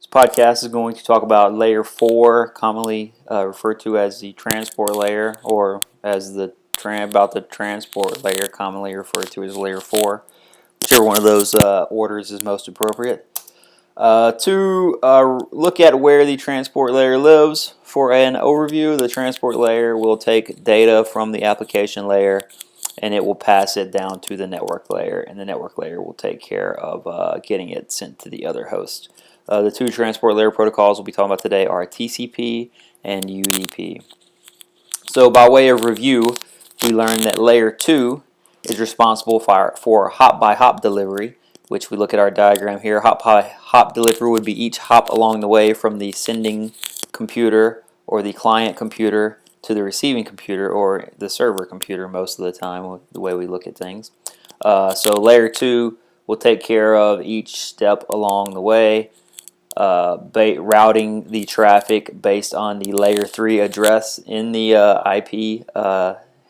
This podcast is going to talk about layer 4, commonly referred to as the transport layer, or as the transport layer, commonly referred to as layer 4, whichever one of those orders is most appropriate. To look at where the transport layer lives, for an overview, the transport layer will take data from the application layer and it will pass it down to the network layer, and the network layer will take care of getting it sent to the other host. The two transport layer protocols we'll be talking about today are TCP and UDP. So by way of review, we learned that layer 2 is responsible for hop-by-hop delivery, which we look at our diagram here. Hop-by-hop delivery would be each hop along the way from the sending computer or the client computer to the receiving computer or the server computer most of the time, the way we look at things. So layer 2 will take care of each step along the way, routing the traffic based on the layer 3 address in the IP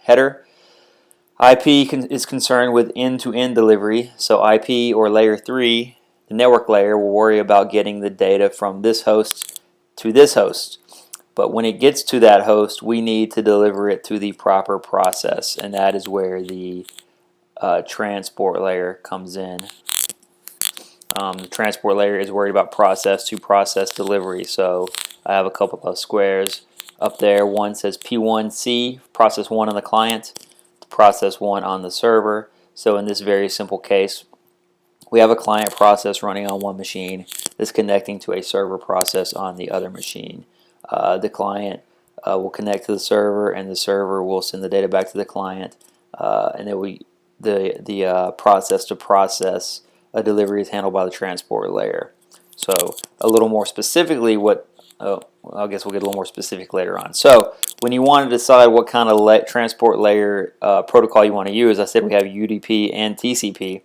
header. IP is concerned with end-to-end delivery, so IP or layer 3, the network layer, will worry about getting the data from this host to this host. But when it gets to that host, we need to deliver it to the proper process, and that is where the transport layer comes in. The transport layer is worried about process-to-process delivery. So I have a couple of squares up there. One says P1C, process 1 on the client, process 1 on the server. So in this very simple case, we have a client process running on one machine that's connecting to a server process on the other machine. The client will connect to the server, and the server will send the data back to the client, and then the process-to-process delivery is handled by the transport layer. So a little more specifically, I guess we'll get a little more specific later on. So when you want to decide what kind of transport layer protocol you want to use, I said we have UDP and TCP.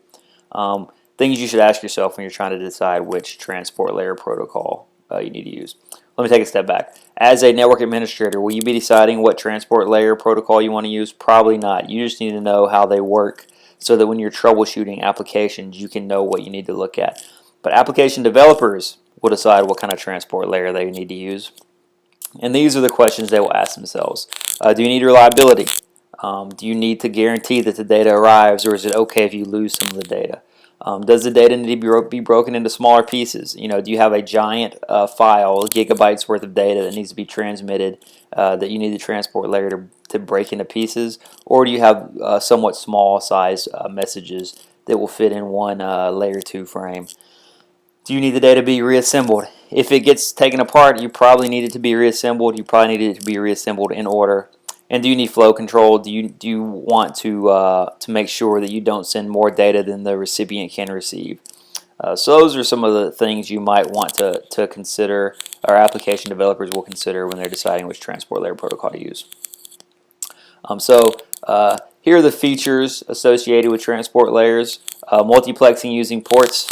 Things you should ask yourself when you're trying to decide which transport layer protocol you need to use. Let me take a step back. As a network administrator, will you be deciding what transport layer protocol you want to use? Probably not. You just need to know how they work so that when you're troubleshooting applications, you can know what you need to look at. But application developers will decide what kind of transport layer they need to use. And these are the questions they will ask themselves. Do you need reliability? Do you need to guarantee that the data arrives, or is it okay if you lose some of the data? Does the data need to be broken into smaller pieces? Do you have a giant file, gigabytes worth of data that needs to be transmitted that you need the transport layer to break into pieces? Or do you have somewhat small size messages that will fit in one layer 2 frame? Do you need the data to be reassembled? If it gets taken apart, you probably need it to be reassembled. You probably need it to be reassembled in order. And do you need flow control? Do you want to make sure that you don't send more data than the recipient can receive? So those are some of the things you might want to consider, or application developers will consider when they're deciding which transport layer protocol to use. Here are the features associated with transport layers. Multiplexing using ports,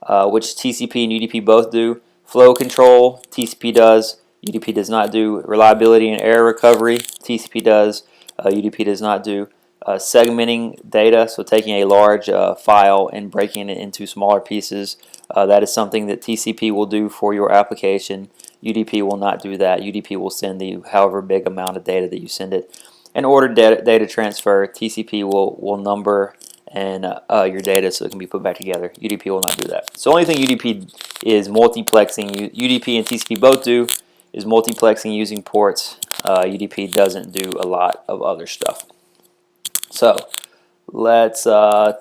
which TCP and UDP both do. Flow control, TCP does. UDP does not do. Reliability and error recovery, TCP does, UDP does not do. Segmenting data, so taking a large file and breaking it into smaller pieces, that is something that TCP will do for your application. UDP will not do that. UDP will send the however big amount of data that you send it. And ordered data transfer, TCP will number and your data so it can be put back together. UDP will not do that. So the only thing UDP is multiplexing. UDP and TCP both do is multiplexing using ports. UDP doesn't do a lot of other stuff. So let's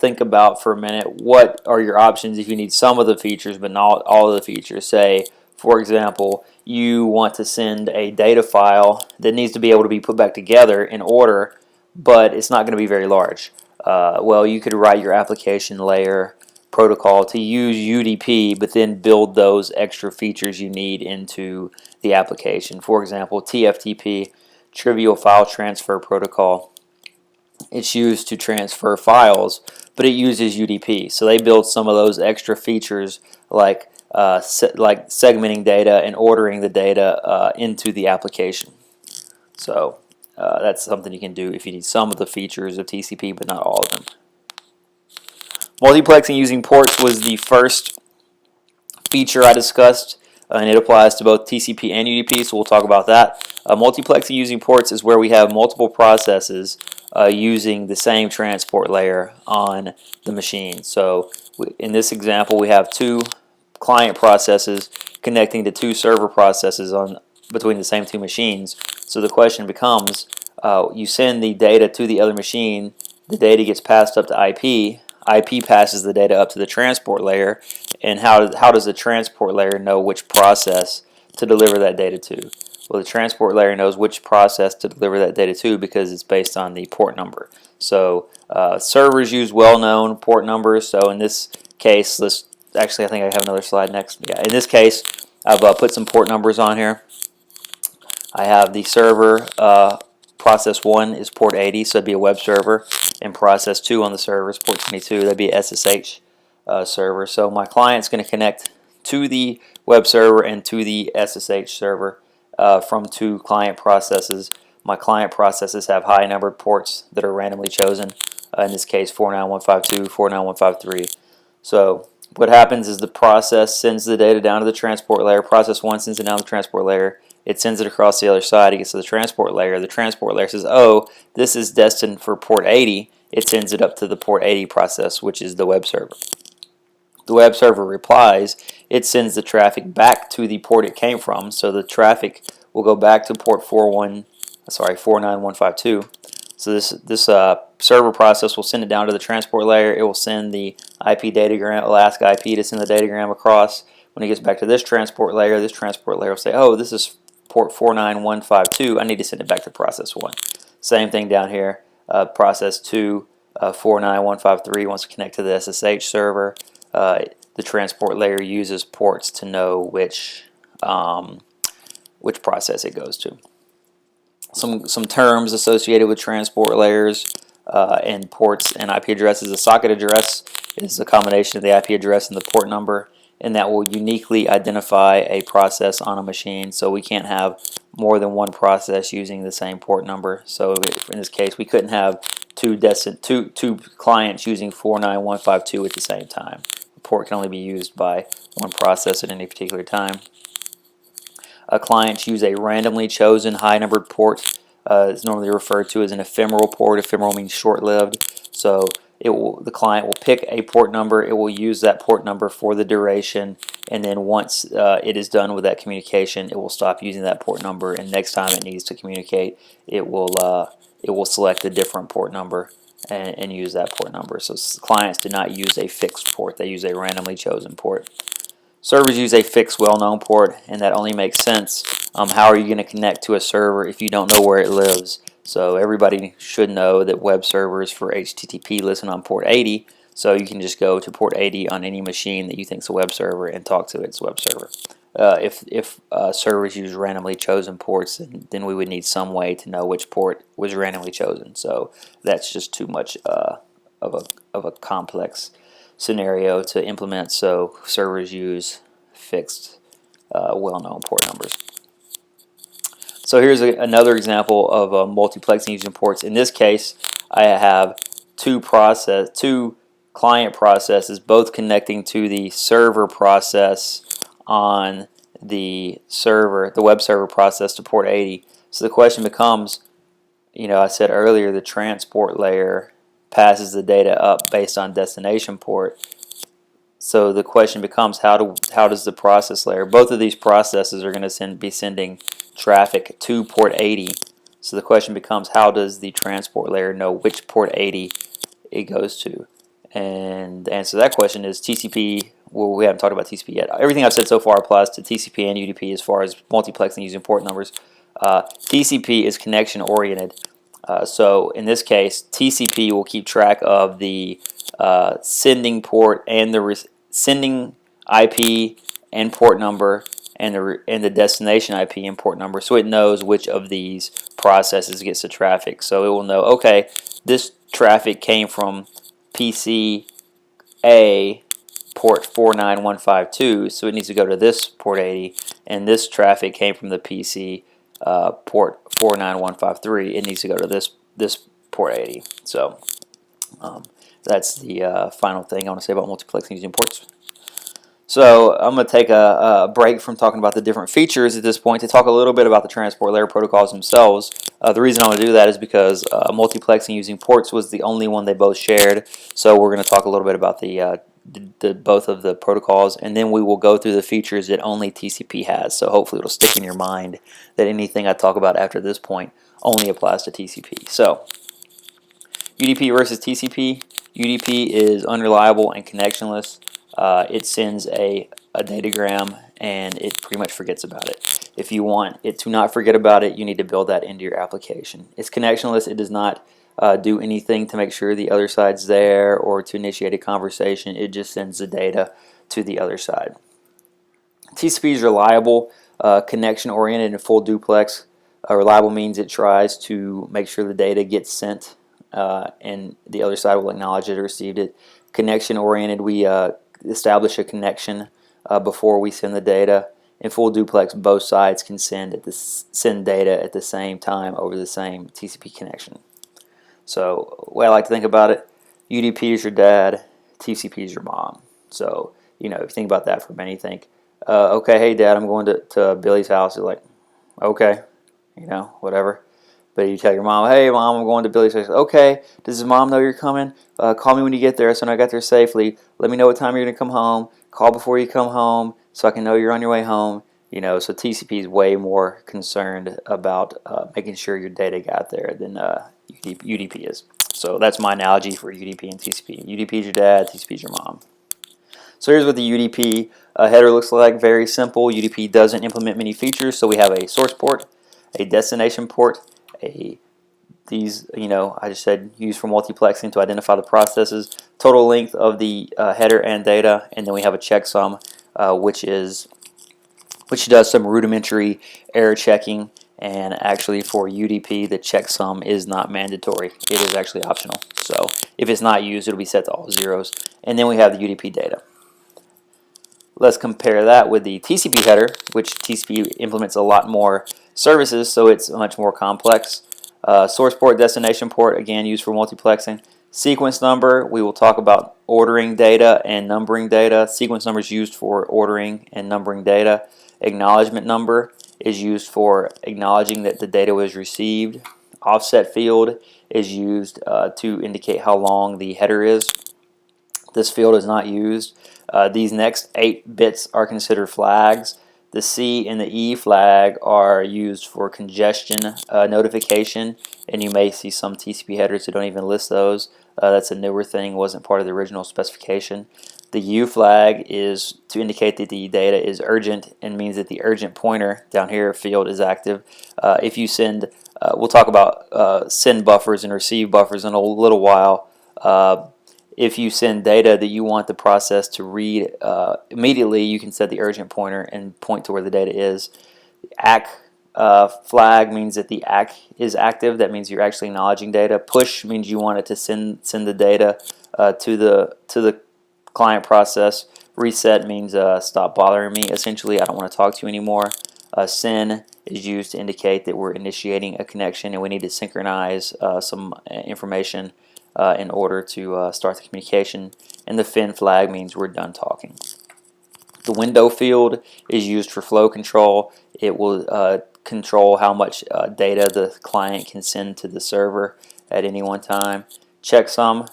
think about for a minute, what are your options if you need some of the features but not all of the features. Say, for example, you want to send a data file that needs to be able to be put back together in order, but it's not going to be very large. Well, you could write your application layer protocol to use UDP, but then build those extra features you need into the application. For example, TFTP, Trivial File Transfer Protocol. It's used to transfer files, but it uses UDP. So they build some of those extra features like segmenting data and ordering the data into the application. So that's something you can do if you need some of the features of TCP, but not all of them. Multiplexing using ports was the first feature I discussed and it applies to both TCP and UDP, so we'll talk about that. Multiplexing using ports is where we have multiple processes using the same transport layer on the machine. So in this example, we have two client processes connecting to two server processes on between the same two machines. So the question becomes, you send the data to the other machine, the data gets passed up to IP, IP passes the data up to the transport layer, and how does the transport layer know which process to deliver that data to? Well, the transport layer knows which process to deliver that data to because it's based on the port number. So servers use well-known port numbers. So in this case, I think I have another slide next. Yeah, in this case, I've put some port numbers on here. I have the server, process 1 is port 80, so it'd be a web server, and process 2 on the server is port 22, that'd be a SSH server. So my client's going to connect to the web server and to the SSH server from two client processes. My client processes have high numbered ports that are randomly chosen, in this case 49152, 49153. So what happens is the process sends the data down to the transport layer. Process 1 sends it down to the transport layer. It sends it across the other side. It gets to the transport layer. The transport layer says, oh, this is destined for port 80. It sends it up to the port 80 process, which is the web server. The web server replies. It sends the traffic back to the port it came from. So the traffic will go back to port 49152. So this server process will send it down to the transport layer. It will send the IP datagram. It will ask IP to send the datagram across. When it gets back to this transport layer will say, oh, this is port 49152. I need to send it back to process 1. Same thing down here. Process 2, 49153 wants to connect to the SSH server. The transport layer uses ports to know which process it goes to. Some terms associated with transport layers and ports and IP addresses. A socket address is a combination of the IP address and the port number, and that will uniquely identify a process on a machine. So we can't have more than one process using the same port number. So in this case, we couldn't have two clients using 49152 at the same time. The port can only be used by one process at any particular time. Clients use a randomly chosen high-numbered port. It's normally referred to as an ephemeral port. Ephemeral means short-lived. So the client will pick a port number. It will use that port number for the duration, and then once it is done with that communication, it will stop using that port number. And next time it needs to communicate, it will select a different port number and use that port number. So clients do not use a fixed port. They use a randomly chosen port. Servers use a fixed, well-known port, and that only makes sense. How are you going to connect to a server if you don't know where it lives? So everybody should know that web servers for HTTP listen on port 80, so you can just go to port 80 on any machine that you think is a web server and talk to its web server. If servers use randomly chosen ports, then we would need some way to know which port was randomly chosen. So that's just too much of a complex scenario to implement, so servers use fixed, well-known port numbers. So here's another example of multiplexing using ports. In this case, I have two client processes, both connecting to the server process on the web server process to port 80. So the question becomes, I said earlier the transport layer passes the data up based on destination port. So the question becomes, how does the process layer, both of these processes are going to be sending traffic to port 80. So the question becomes, how does the transport layer know which port 80 it goes to? And the answer to that question is TCP. Well, we haven't talked about TCP yet. Everything I've said so far applies to TCP and UDP as far as multiplexing using port numbers. TCP is connection oriented. So in this case, TCP will keep track of the sending port and the sending IP and port number and the destination IP and port number, so it knows which of these processes gets the traffic. So it will know, okay, this traffic came from PC A port 49152, so it needs to go to this port 80, and this traffic came from the PC port 49153. It needs to go to this port 80. So that's the final thing I want to say about multiplexing using ports. So I'm going to take a break from talking about the different features at this point to talk a little bit about the transport layer protocols themselves. The reason I want to do that is because multiplexing using ports was the only one they both shared. So we're going to talk a little bit about the both of the protocols, and then we will go through the features that only TCP has. So hopefully it'll stick in your mind that anything I talk about after this point only applies to TCP. So UDP versus TCP. UDP is unreliable and connectionless. It sends a datagram and it pretty much forgets about it. If you want it to not forget about it, you need to build that into your application. It's connectionless. It does not do anything to make sure the other side's there or to initiate a conversation. It just sends the data to the other side. TCP is reliable, connection-oriented, and full duplex. Reliable means it tries to make sure the data gets sent and the other side will acknowledge it or received it. Connection-oriented, we establish a connection before we send the data. In full duplex, both sides can send data at the same time over the same TCP connection. So the way I like to think about it, UDP is your dad, TCP is your mom. So if you think about that for a minute, you think, okay, hey dad, I'm going to Billy's house. You're like, okay, whatever. But you tell your mom, hey mom, I'm going to Billy's house. Okay, does his mom know you're coming? Call me when you get there so I got there safely. Let me know what time you're going to come home. Call before you come home so I can know you're on your way home. So TCP is way more concerned about making sure your data got there than UDP is. So that's my analogy for UDP and TCP. UDP is your dad, TCP is your mom. So here's what the UDP header looks like. Very simple. UDP doesn't implement many features, so we have a source port, a destination port, these I just said used for multiplexing to identify the processes, total length of the header and data, and then we have a checksum, which does some rudimentary error checking. And actually for UDP, the checksum is not mandatory. It is actually optional. So if it's not used, it'll be set to all zeros. And then we have the UDP data. Let's compare that with the TCP header, which TCP implements a lot more services, so it's much more complex. Source port, destination port, again used for multiplexing. Sequence number, we will talk about ordering data and numbering data. Sequence number is used for ordering and numbering data. Acknowledgement number is used for acknowledging that the data was received. Offset field is used to indicate how long the header is. This field is not used. These next 8 bits are considered flags. The C and the E flag are used for congestion notification, and you may see some TCP headers that don't even list those. That's a newer thing, wasn't part of the original specification. The U flag is to indicate that the data is urgent and means that the urgent pointer down here field is active. If you send, we'll talk about send buffers and receive buffers in a little while. If you send data that you want the process to read immediately, you can set the urgent pointer and point to where the data is. The ACK flag means that the ACK is active. That means you're actually acknowledging data. Push means you want it to send the data to the client process. Reset means stop bothering me. Essentially, I don't want to talk to you anymore. Send is used to indicate that we're initiating a connection and we need to synchronize some information in order to start the communication. And the fin flag means we're done talking. The window field is used for flow control. It will control how much data the client can send to the server at any one time. Checksum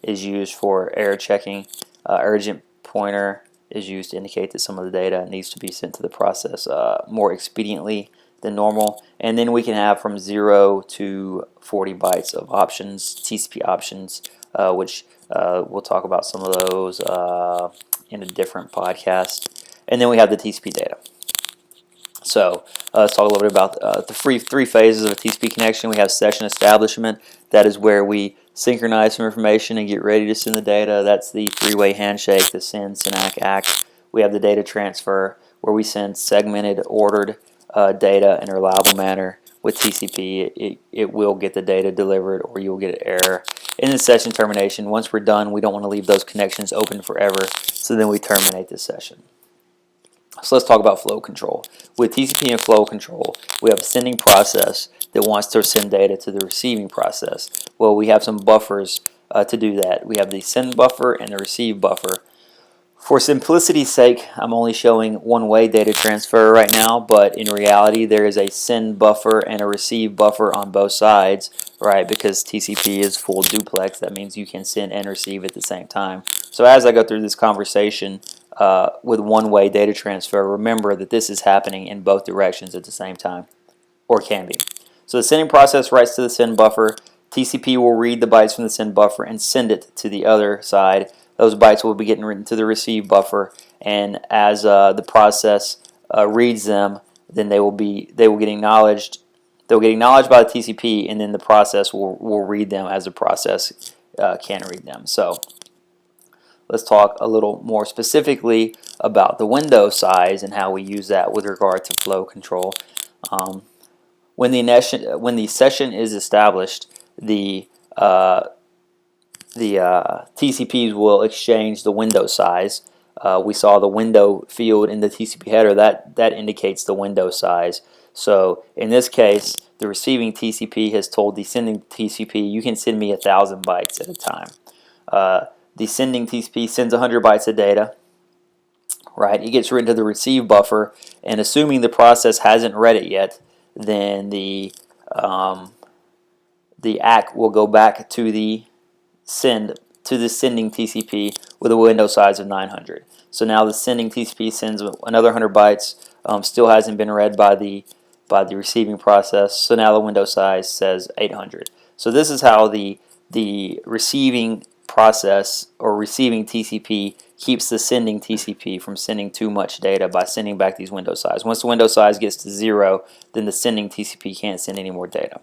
is used for error checking. Urgent pointer is used to indicate that some of the data needs to be sent to the process more expediently than normal. And then we can have from 0 to 40 bytes of options, TCP options, which we'll talk about some of those in a different podcast. And then we have the TCP data. So let's talk a little bit about the three phases of a TCP connection. We have session establishment. That is where we synchronize some information and get ready to send the data. That's the three-way handshake, the send, SYNAC, ACK. We have the data transfer, where we send segmented, ordered data in a reliable manner. With TCP, it will get the data delivered or you will get an error. And then session termination, once we're done, we don't want to leave those connections open forever, so then we terminate the session. So let's talk about flow control. With TCP and flow control, we have a sending process that wants to send data to the receiving process. Well, we have some buffers to do that. We have the send buffer and the receive buffer. For simplicity's sake, I'm only showing one-way data transfer right now, but in reality there is a send buffer and a receive buffer on both sides, right? Because TCP is full duplex, that means you can send and receive at the same time. So as I go through this conversation with one-way data transfer, remember that this is happening in both directions at the same time, or can be. So the sending process writes to the send buffer. TCP will read the bytes from the send buffer and send it to the other side. Those bytes will be getting written to the receive buffer, and as the process reads them, then they will get acknowledged. They'll get acknowledged by the TCP, and then the process will read them as the process can read them. So let's talk a little more specifically about the window size and how we use that with regard to flow control. When the session is established, the TCPs will exchange the window size. We saw the window field in the TCP header, that indicates the window size. So in this case, the receiving TCP has told the sending TCP, you can send me 1,000 bytes at a time. The sending TCP sends 100 bytes of data, right? It gets written to the receive buffer, and assuming the process hasn't read it yet, then the ACK will go back to the sending TCP with a window size of 900. So now the sending TCP sends another 100 bytes. Still hasn't been read by the receiving process. So now the window size says 800. So this is how the receiving process or receiving TCP keeps the sending TCP from sending too much data by sending back these window size. Once the window size gets to 0, then the sending TCP can't send any more data.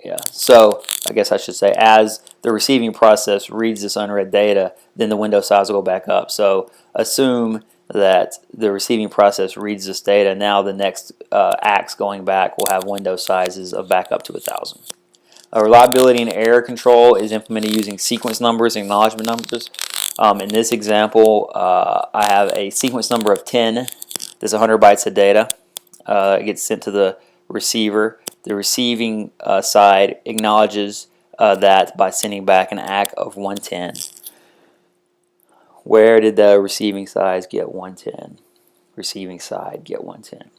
Yeah, so I guess I should say as the receiving process reads this unread data, then the window size will go back up. So assume that the receiving process reads this data. Now the next ACKs going back will have window sizes of back up to 1,000. Reliability and error control is implemented using sequence numbers and acknowledgement numbers. In this example, I have a sequence number of 10. There's 100 bytes of data. It gets sent to the receiver. The receiving side acknowledges that by sending back an ACK of 110. Where did the receiving side get 110? Receiving side get 110.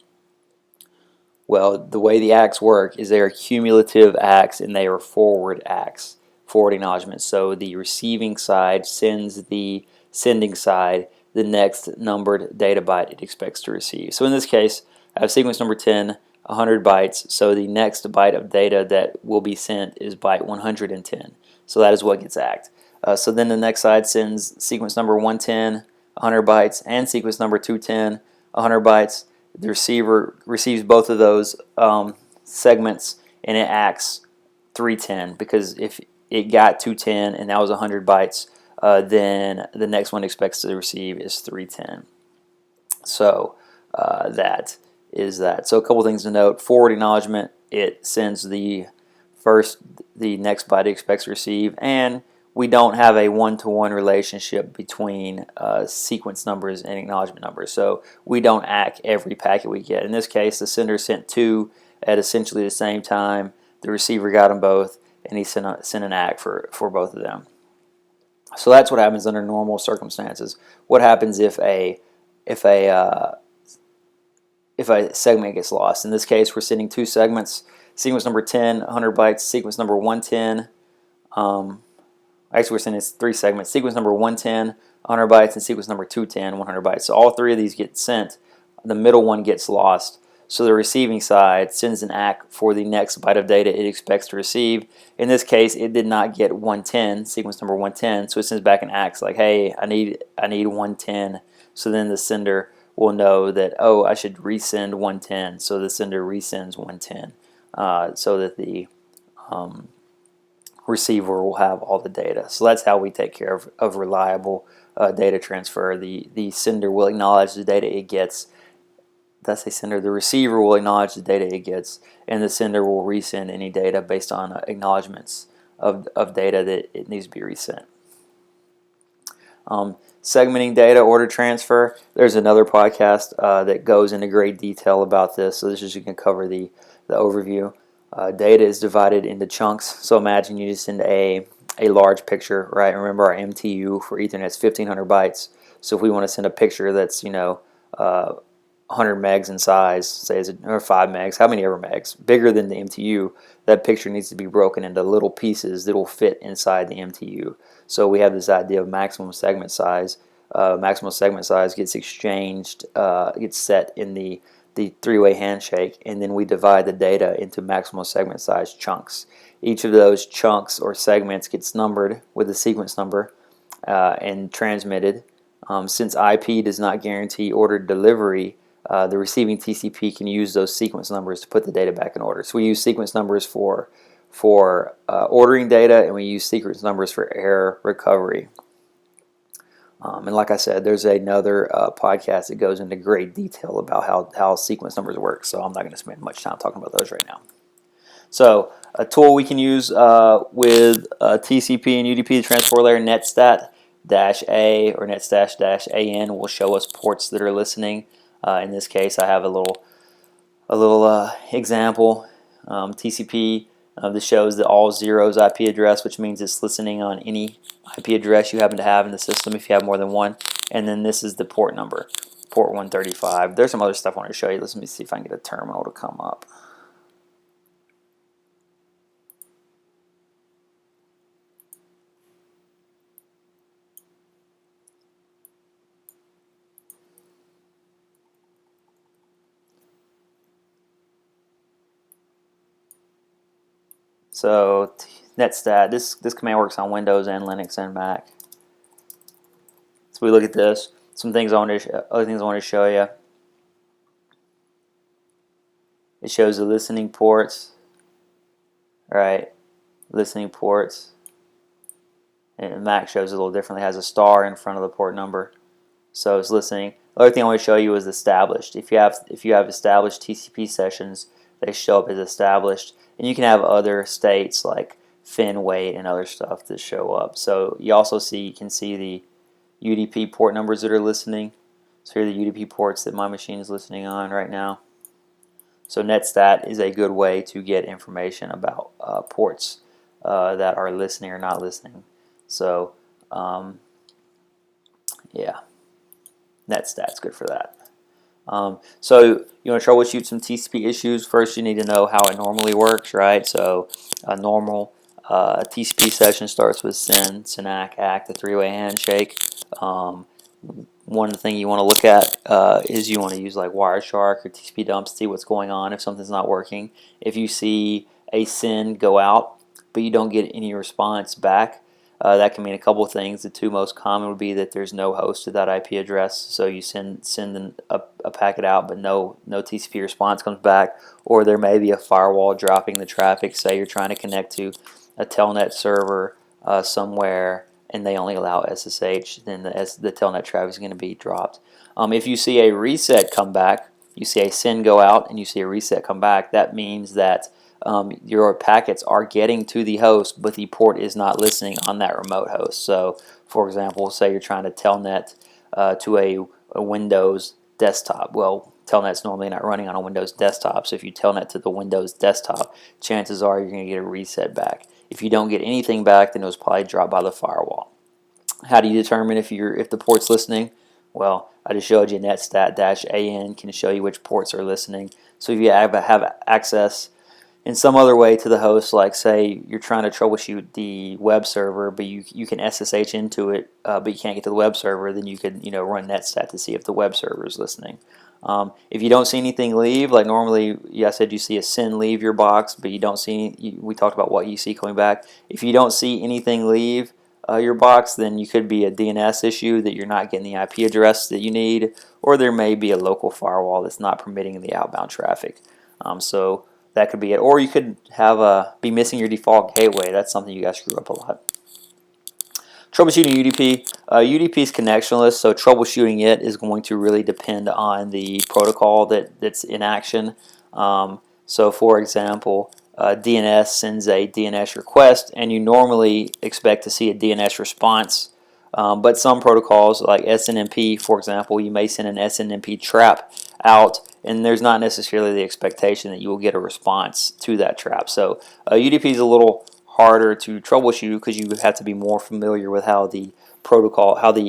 Well, the way the ACKs work is they are cumulative ACKs and they are forward ACKs, forward acknowledgments. So the receiving side sends the sending side the next numbered data byte it expects to receive. So in this case, I have sequence number 10, 100 bytes. So the next byte of data that will be sent is byte 110. So that is what gets ACKed. So then the next side sends sequence number 110, 100 bytes, and sequence number 210, 100 bytes. The receiver receives both of those segments and it ACKs 310, because if it got 210 and that was 100 bytes, then the next one expects to receive is 310. So that is that. So a couple things to note. Forward acknowledgement, it sends the next byte it expects to receive, and we don't have a one-to-one relationship between sequence numbers and acknowledgement numbers. So we don't ACK every packet we get. In this case, the sender sent 2 at essentially the same time. The receiver got them both, and he sent an ACK for both of them. So that's what happens under normal circumstances. What happens if a segment gets lost? In this case, we're sending 2 segments. Sequence number 10, 100 bytes. Sequence number 110. Actually, we're sending 3 segments. Sequence number 110, 100 bytes, and sequence number 210, 100 bytes. So all 3 of these get sent. The middle one gets lost. So the receiving side sends an ACK for the next byte of data it expects to receive. In this case, it did not get 110, sequence number 110, so it sends back an ACK like, hey, I need 110. So then the sender will know that, oh, I should resend 110. So the sender resends 110 so that the receiver will have all the data. So that's how we take care of reliable data transfer. The sender will acknowledge the data it gets. That's a sender. The receiver will acknowledge the data it gets, and the sender will resend any data based on acknowledgments of data that it needs to be resent. Segmenting data order transfer. There's another podcast that goes into great detail about this. So this is just going to cover the overview. Data is divided into chunks. So imagine you just send a a large picture, right? Remember our MTU for Ethernet is 1500 bytes. So if we want to send a picture that's 100 megs in size, say or 5 megs, how many ever megs, bigger than the MTU, that picture needs to be broken into little pieces that will fit inside the MTU. So we have this idea of maximum segment size. Maximum segment size gets exchanged, gets set in the three-way handshake, and then we divide the data into maximum segment size chunks. Each of those chunks or segments gets numbered with a sequence number and transmitted. Since IP does not guarantee ordered delivery, the receiving TCP can use those sequence numbers to put the data back in order. So we use sequence numbers for ordering data, and we use sequence numbers for error recovery. And like I said, there's another podcast that goes into great detail about how sequence numbers work, so I'm not going to spend much time talking about those right now. So a tool we can use with TCP and UDP, the transport layer, netstat-a or netstat-an will show us ports that are listening. In this case, I have a little example. TCP this shows the all zeros IP address, which means it's listening on any IP address you happen to have in the system if you have more than one. And then this is the port number, port 135. There's some other stuff I want to show you. Let me see if I can get a terminal to come up. So netstat, this command works on Windows and Linux and Mac. So we look at this. Some things other things I want to show you. It shows the listening ports, right? Listening ports. And Mac shows it a little differently. It has a star in front of the port number, so it's listening. The other thing I want to show you is established. If you have established TCP sessions, they show up as established, and you can have other states like fin, wait, and other stuff that show up. So you also can see the UDP port numbers that are listening. So here are the UDP ports that my machine is listening on right now. So netstat is a good way to get information about ports that are listening or not listening. So yeah, netstat's good for that. So you want to troubleshoot some TCP issues. First, you need to know how it normally works, right? So a normal TCP session starts with SYN, SYNAC, ACK, the three-way handshake. One thing you want to look at is you want to use like Wireshark or TCP dump to see what's going on if something's not working. If you see a SYN go out but you don't get any response back, that can mean a couple of things. The two most common would be that there's no host to that IP address, so you send a packet out but no TCP response comes back, or there may be a firewall dropping the traffic. Say you're trying to connect to a telnet server somewhere and they only allow SSH, then the telnet traffic is going to be dropped. If you see a reset come back, you see a SYN go out and you see a reset come back, that means that your packets are getting to the host, but the port is not listening on that remote host. So, for example, say you're trying to telnet to a Windows desktop. Well, telnet's normally not running on a Windows desktop, so if you telnet to the Windows desktop, chances are you're going to get a reset back. If you don't get anything back, then it was probably dropped by the firewall. How do you determine if the port's listening? Well, I just showed you netstat-an can show you which ports are listening. So if you have access in some other way to the host, like say you're trying to troubleshoot the web server, but you can SSH into it, but you can't get to the web server, then you could run netstat to see if the web server is listening. If you don't see anything leave, like normally, I said you see a SYN leave your box, but you don't see. We talked about what you see coming back. If you don't see anything leave your box, then you could be a DNS issue that you're not getting the IP address that you need, or there may be a local firewall that's not permitting the outbound traffic. So that could be it. Or you could be missing your default gateway. That's something you guys screw up a lot. Troubleshooting UDP. UDP is connectionless, so troubleshooting it is going to really depend on the protocol that's in action. So for example, DNS sends a DNS request, and you normally expect to see a DNS response. But some protocols, like SNMP, for example, you may send an SNMP trap out, and there's not necessarily the expectation that you will get a response to that trap. So UDP is a little harder to troubleshoot because you have to be more familiar with how the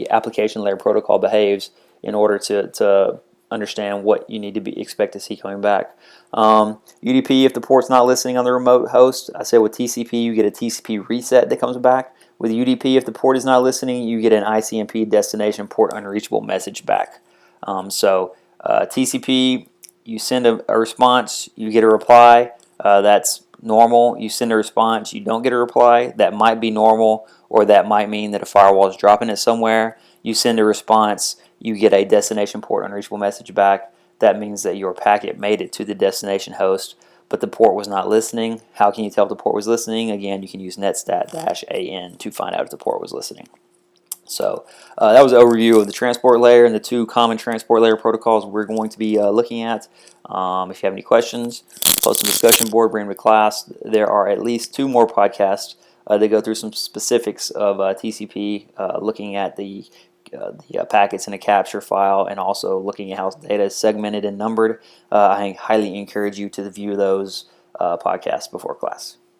application layer protocol behaves in order to understand what you need to expect to see coming back. UDP, if the port's not listening on the remote host, I say with TCP you get a TCP reset that comes back. With UDP, if the port is not listening, you get an ICMP destination port unreachable message back. TCP, you send a response, you get a reply. That's normal. You send a response, you don't get a reply. That might be normal, or that might mean that a firewall is dropping it somewhere. You send a response, you get a destination port unreachable message back. That means that your packet made it to the destination host, but the port was not listening. How can you tell if the port was listening? Again, you can use netstat-an to find out if the port was listening. So that was an overview of the transport layer and the two common transport layer protocols we're going to be looking at. If you have any questions, post a discussion board, bring them to class. There are at least 2 more podcasts that go through some specifics of TCP, looking at the packets in a capture file, and also looking at how data is segmented and numbered. I highly encourage you to view those podcasts before class.